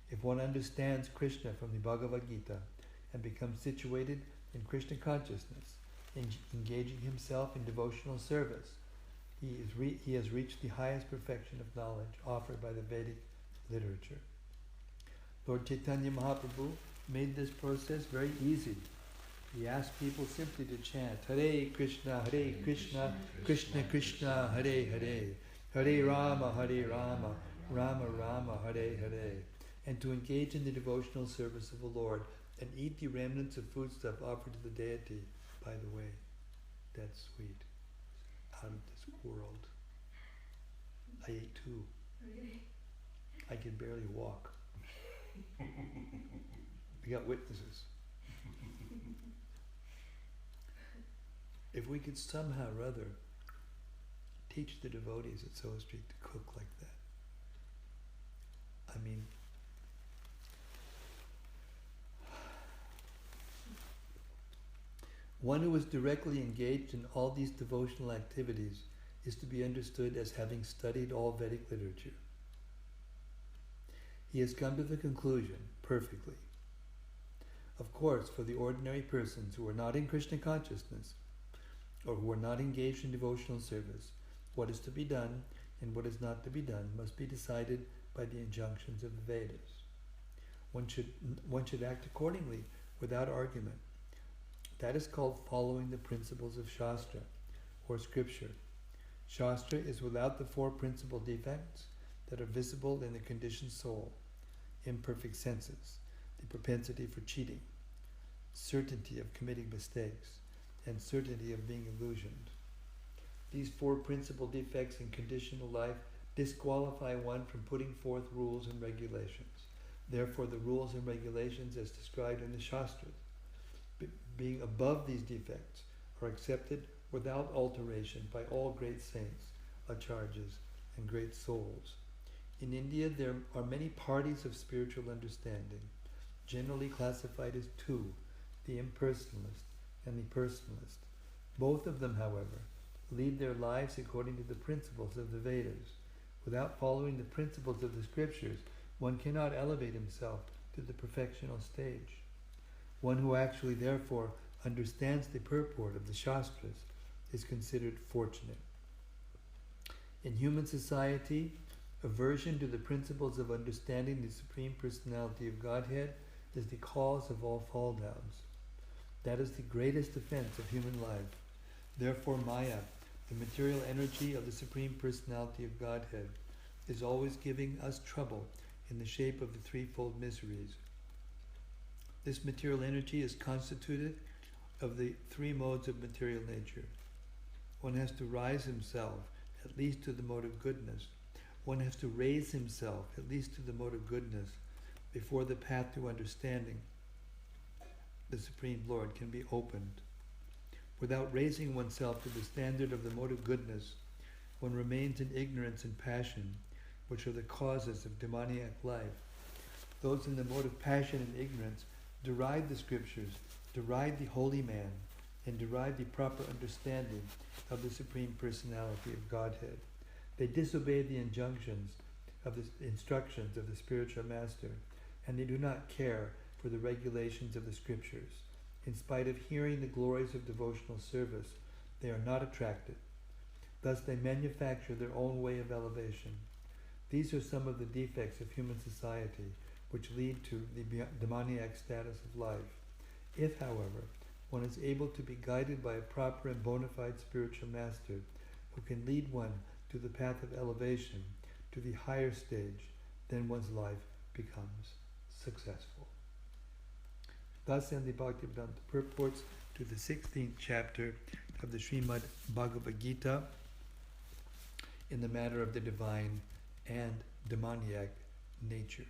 If one understands Krishna from the Bhagavad-Gita and becomes situated in Krishna consciousness, engaging himself in devotional service, he has reached the highest perfection of knowledge offered by the Vedic literature. Lord Chaitanya Mahaprabhu made this process very easy. He asked people simply to chant Hare Krishna, Krishna Krishna, Hare Hare, Hare Rama, Rama Rama, Hare Hare, and to engage in the devotional service of the Lord and eat the remnants of foodstuff offered to the deity. By the way, that's sweet. Out of this world. I ate two. Really? I can barely walk. We got witnesses. If we could somehow or other teach the devotees at Soho Street to cook like that. I mean, one who is directly engaged in all these devotional activities is to be understood as having studied all Vedic literature. He has come to the conclusion perfectly. Of course, for the ordinary persons who are not in Krishna consciousness, or who are not engaged in devotional service, what is to be done and what is not to be done must be decided by the injunctions of the Vedas. One should act accordingly without argument. That is called following the principles of Shastra, or Scripture. Shastra is without the four principal defects that are visible in the conditioned soul: imperfect senses, the propensity for cheating, certainty of committing mistakes, and certainty of being illusioned. These four principal defects in conditional life disqualify one from putting forth rules and regulations. Therefore, the rules and regulations as described in the Shastras, being above these defects, are accepted without alteration by all great saints, acharyas, and great souls. In India, there are many parties of spiritual understanding, generally classified as two, the impersonalist and the personalist. Both of them, however, lead their lives according to the principles of the Vedas. Without following the principles of the scriptures, one cannot elevate himself to the perfectional stage. One who actually, therefore, understands the purport of the Shastras is considered fortunate. In human society, aversion to the principles of understanding the Supreme Personality of Godhead is the cause of all fall downs. That is the greatest offense of human life. Therefore, Maya, the material energy of the Supreme Personality of Godhead, is always giving us trouble in the shape of the threefold miseries. This material energy is constituted of the three modes of material nature. One has to rise himself, at least to the mode of goodness. One has to raise himself, at least to the mode of goodness, before the path to understanding the Supreme Lord can be opened. Without raising oneself to the standard of the mode of goodness, one remains in ignorance and passion, which are the causes of demoniac life. Those in the mode of passion and ignorance deride the scriptures, deride the holy man, and deride the proper understanding of the Supreme Personality of Godhead. They disobey the instructions of the spiritual master, and they do not care for the regulations of the scriptures. In spite of hearing the glories of devotional service, they are not attracted. Thus they manufacture their own way of elevation. These are some of the defects of human society which lead to the demoniac status of life. If, however, one is able to be guided by a proper and bona fide spiritual master who can lead one to the path of elevation, to the higher stage, then one's life becomes successful. Thus end the Bhagavad-Gita purports to the 16th chapter of the Srimad Bhagavad-Gita in the matter of the divine and demoniac natures.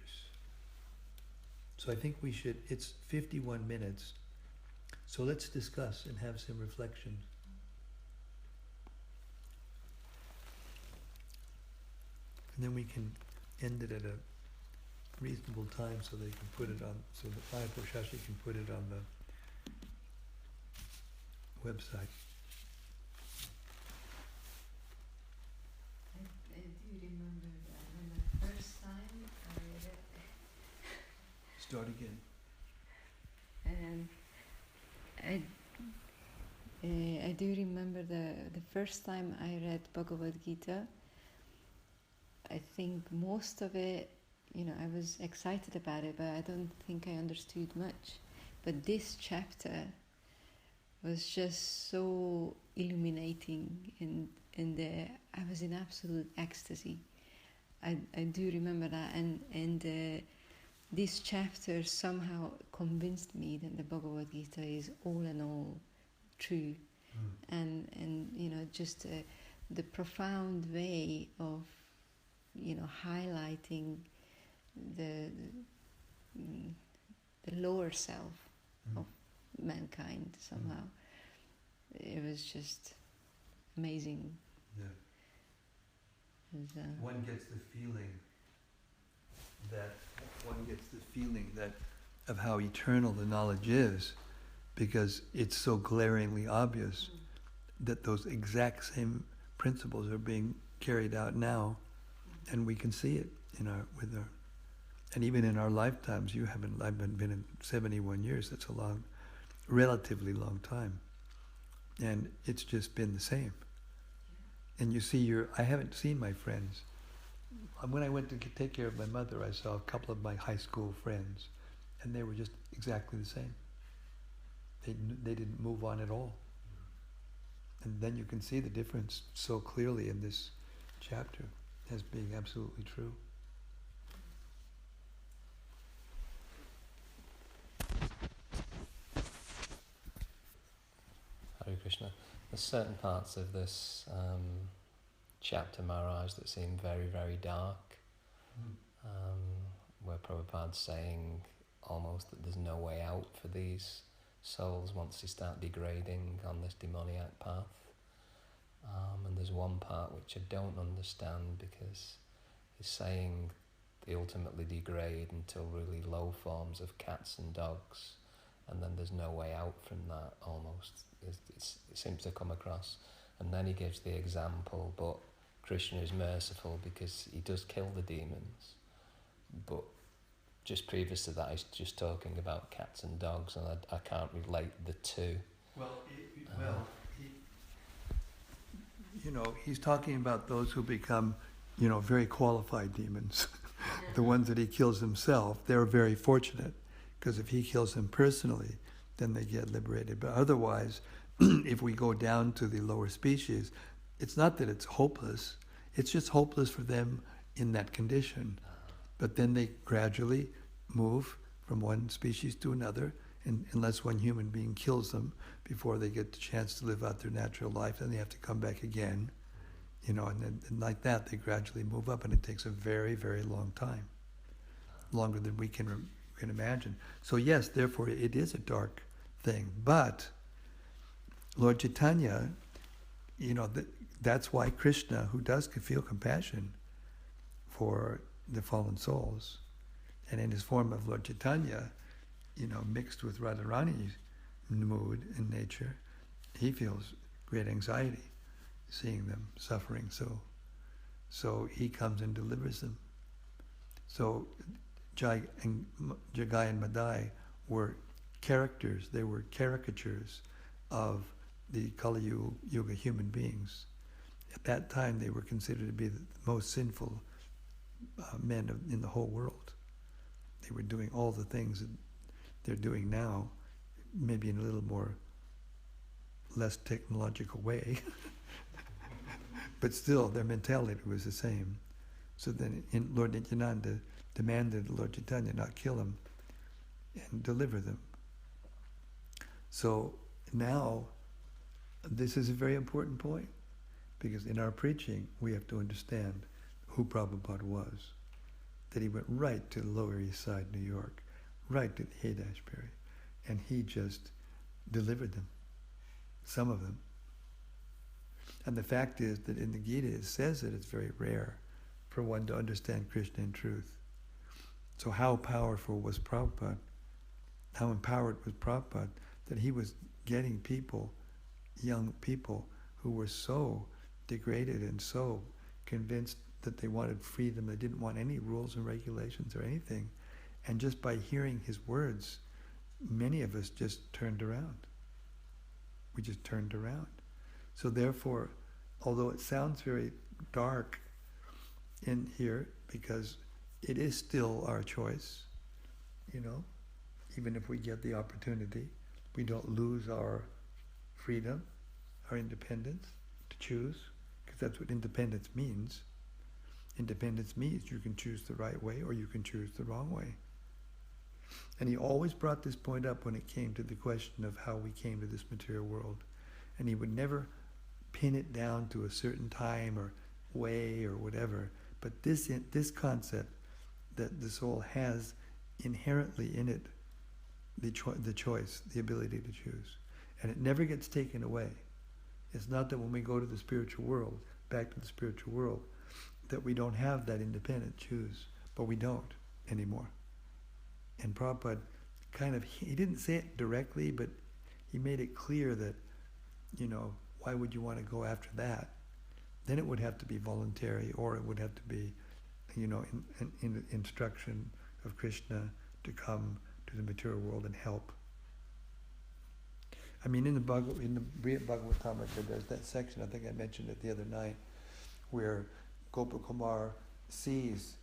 So I think we should, it's 51 minutes, so let's discuss and have some reflection. And then we can end it at a reasonable time so they can put it on, so that Mayapur Shashi can put it on the website. I do remember that when the first time I read Start again. I do remember the first time I read Bhagavad-Gita. I think most of it, I was excited about it, but I don't think I understood much. But this chapter was just so illuminating, and I was in absolute ecstasy. I do remember that, and this chapter somehow convinced me that the Bhagavad-Gita is all in all true, and just the profound way of highlighting the lower self of mankind somehow. It was just amazing. Yeah. It was, One gets the feeling that of how eternal the knowledge is, because it's so glaringly obvious that those exact same principles are being carried out now, and we can see it and even in our lifetimes. I've been in 71 years. That's a relatively long time, and it's just been the same. And you see, I haven't seen my friends. When I went to take care of my mother, I saw a couple of my high school friends, and they were just exactly the same. They didn't move on at all. And then you can see the difference so clearly in this chapter as being absolutely true. Hare Krishna. There's certain parts of this chapter, Maharaj, that seem very, very dark, where Prabhupada's saying almost that there's no way out for these souls once they start degrading on this demoniac path. And there's one part which I don't understand, because he's saying they ultimately degrade until really low forms of cats and dogs, and then there's no way out from that almost. It seems to come across. And then he gives the example, but Krishna is merciful because he does kill the demons. But just previous to that, he's just talking about cats and dogs, and I can't relate the two. He's talking about those who become, very qualified demons. The ones that he kills himself, they're very fortunate, because if he kills them personally, then they get liberated. But otherwise, if we go down to the lower species, it's not that it's hopeless, it's just hopeless for them in that condition. But then they gradually move from one species to another, and unless one human being kills them before they get the chance to live out their natural life, then they have to come back again. And like that, they gradually move up, and it takes a very, very long time, longer than we can imagine. So yes, therefore, it is a dark thing. But Lord Chaitanya, that's why Krishna, who does feel compassion for the fallen souls, and in his form of Lord Chaitanya, mixed with Radharani's mood and nature, he feels great anxiety seeing them suffering. So he comes and delivers them. So Jagai and Madai were characters, they were caricatures of the Kali Yuga human beings. At that time, they were considered to be the most sinful men in the whole world. They were doing all the things that they're doing now, maybe in a little more less technological way. But still, their mentality was the same. So then Lord Nityananda demanded Lord Chaitanya not kill them and deliver them. So now, this is a very important point, because in our preaching, we have to understand who Prabhupada was. That he went right to the Lower East Side, New York, right to the Haight-Ashbury, and he just delivered them, some of them. And the fact is that in the Gita it says that it's very rare for one to understand Krishna in truth. So how powerful was Prabhupada? How empowered was Prabhupada that he was getting people, young people, who were so degraded and so convinced that they wanted freedom, they didn't want any rules and regulations or anything. And just by hearing his words, many of us just turned around. We just turned around. So therefore, although it sounds very dark in here, because it is still our choice, even if we get the opportunity, we don't lose our freedom, our independence to choose, because that's what independence means. Independence means you can choose the right way or you can choose the wrong way. And he always brought this point up when it came to the question of how we came to this material world. And he would never pin it down to a certain time or way or whatever. But this concept that the soul has inherently in it the choice, the ability to choose. And it never gets taken away. It's not that when we go to the spiritual world, back to the spiritual world, that we don't have that independent choose, but we don't anymore. And Prabhupada he didn't say it directly, but he made it clear that, why would you want to go after that? Then it would have to be voluntary, or it would have to be, in instruction of Krishna to come to the material world and help. I mean, in the Bhagavad-Gita, there's that section, I think I mentioned it the other night, where Gopakumar sees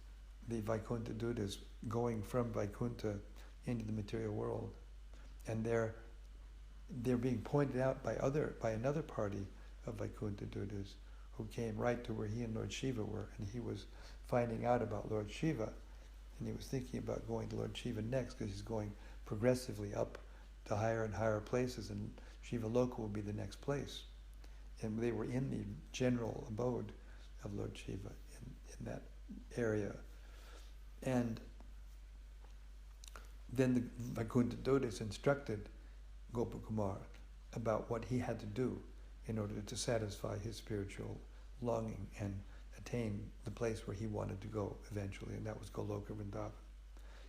the Vaikuntha Dutas going from Vaikuntha into the material world, and they're being pointed out by another party of Vaikuntha Dutas who came right to where he and Lord Shiva were, and he was finding out about Lord Shiva, and he was thinking about going to Lord Shiva next, because he's going progressively up to higher and higher places, and Shiva Loka will be the next place. And they were in the general abode of Lord Shiva in that area. And then the Vaikuntha Dutas instructed Gopakumar about what he had to do in order to satisfy his spiritual longing and attain the place where he wanted to go eventually, and that was Goloka Vrindavan.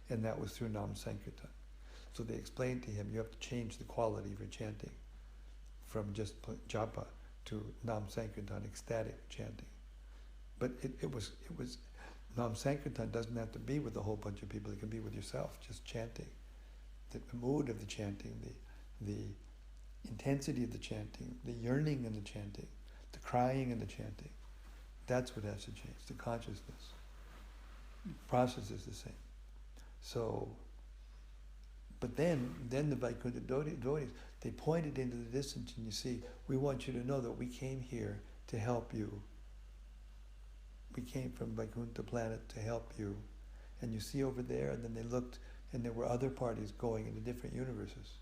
And that was through Nam Sankirtan. So they explained to him, you have to change the quality of your chanting from just japa to Nam Sankirtan, ecstatic chanting. But it was Nam Sankirtan doesn't have to be with a whole bunch of people, it can be with yourself, just chanting. The mood of the chanting, the intensity of the chanting, the yearning in the chanting, the crying in the chanting, that's what has to change, the consciousness. The process is the same. So, but then the Vaikuntha devotees, they pointed into the distance, and you see, we want you to know that we came here to help you. We came from Vaikuntha planet to help you. and you see over there, and then they looked, and there were other parties going into different universes.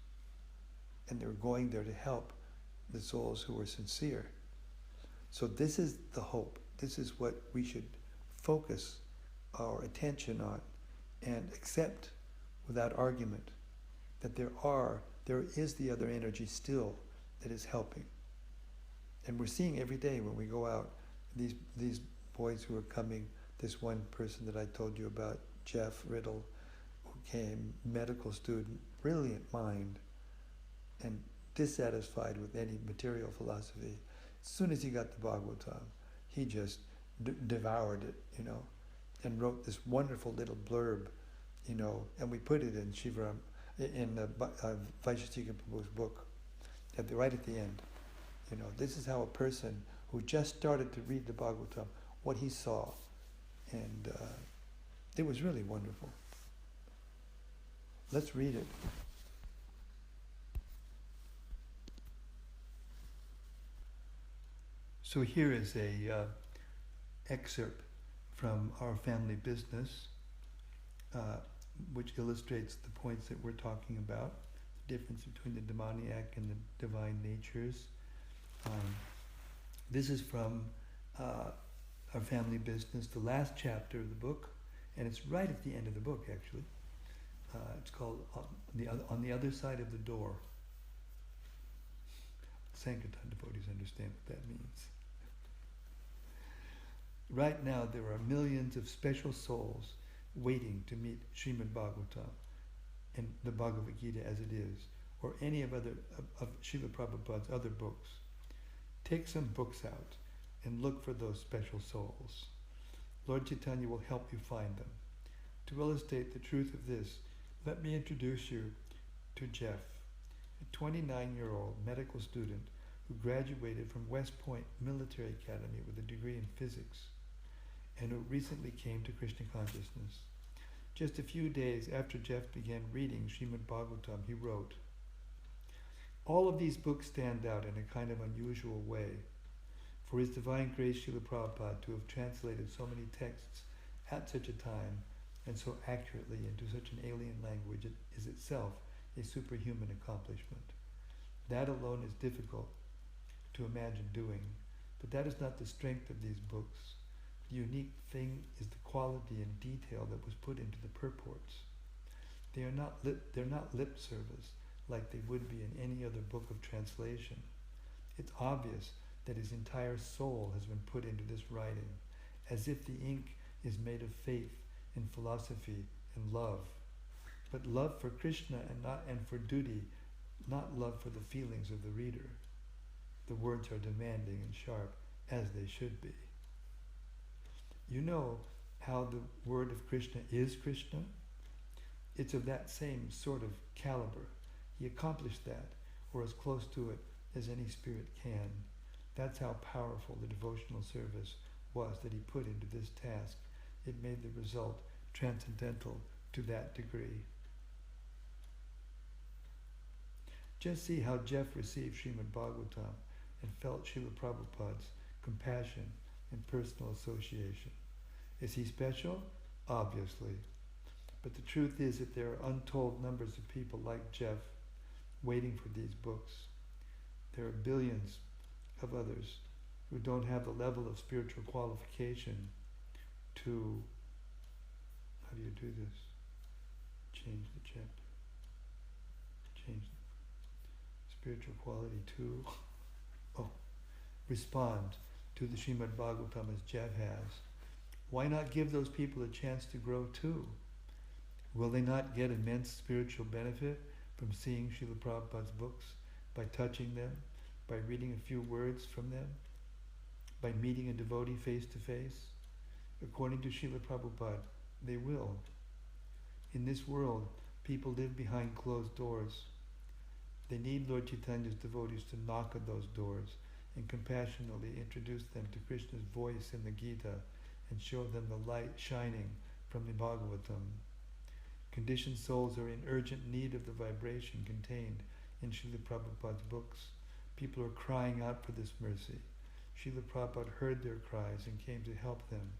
And they were going there to help the souls who were sincere. So this is the hope. This is what we should focus our attention on and accept without argument, that there is the other energy still that is helping. And we're seeing every day when we go out, these boys who are coming, this one person that I told you about, Jeff Riddle, who came, medical student, brilliant mind, and dissatisfied with any material philosophy. As soon as he got the Bhagavatam, he just devoured it, and wrote this wonderful little blurb, and we put it in Shivaram, in Vaisheshika Prabhu's book, right at the end. This is how a person who just started to read the Bhagavatam, what he saw, and it was really wonderful. Let's read it. So here is a excerpt from Our Family Business, which illustrates the points that we're talking about, the difference between the demoniac and the divine natures. This is from Our Family Business, the last chapter of the book, and it's right at the end of the book, actually. It's called On the Other Side of the Door. Sankirtan devotees understand what that means. Right now, there are millions of special souls waiting to meet Srimad Bhagavatam and the Bhagavad-Gita as it is, or any of Srila Prabhupada's other books. Take some books out and look for those special souls. Lord Chaitanya will help you find them. To illustrate the truth of this, let me introduce you to Jeff, a 29-year-old medical student who graduated from West Point Military Academy with a degree in physics, and who recently came to Krishna consciousness. Just a few days after Jeff began reading Srimad Bhagavatam, he wrote, "All of these books stand out in a kind of unusual way. For His Divine Grace Srila Prabhupada to have translated so many texts at such a time and so accurately into such an alien language is itself a superhuman accomplishment. That alone is difficult to imagine doing, but that is not the strength of these books. The unique thing is the quality and detail that was put into the purports. They're not lip service like they would be in any other book of translation. It's obvious that his entire soul has been put into this writing, as if the ink is made of faith and philosophy and love. But love for Krishna and for duty, not love for the feelings of the reader. The words are demanding and sharp, as they should be. You know how the word of Krishna is Krishna? It's of that same sort of caliber. He accomplished that, or as close to it as any spirit can. That's how powerful the devotional service was that he put into this task. It made the result transcendental to that degree." Just see how Jeff received Srimad Bhagavatam and felt Srila Prabhupada's compassion and personal association. Is he special? Obviously. But the truth is that there are untold numbers of people like Jeff waiting for these books. There are billions of others who don't have the level of spiritual qualification to, how do you do this? Change the chapter. Change spiritual quality to, respond to the Srimad Bhagavatam as Jeff has. Why not give those people a chance to grow too? Will they not get immense spiritual benefit from seeing Srila Prabhupada's books, by touching them, by reading a few words from them, by meeting a devotee face to face? According to Srila Prabhupada, they will. In this world, people live behind closed doors. They need Lord Chaitanya's devotees to knock on those doors and compassionately introduce them to Krishna's voice in the Gita and show them the light shining from the Bhagavatam. Conditioned souls are in urgent need of the vibration contained in Srila Prabhupada's books. People are crying out for this mercy. Srila Prabhupada heard their cries and came to help them.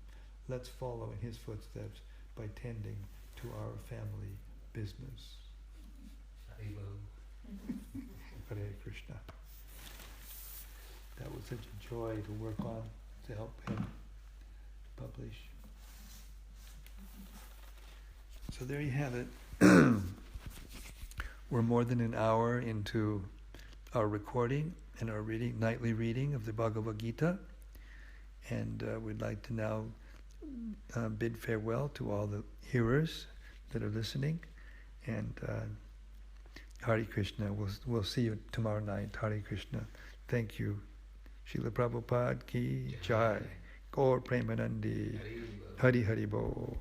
Let's follow in his footsteps by tending to our family business. Hare Krishna. That was such a joy to work on, to help him publish. So there you have it. We're more than an hour into our recording and our nightly reading of the Bhagavad-Gita. And we'd like to now bid farewell to all the hearers that are listening. And Hare Krishna. We'll see you tomorrow night. Hare Krishna. Thank you. Srila Prabhupada ki Jai. Gaur Premanandi. Hari Hari Bo.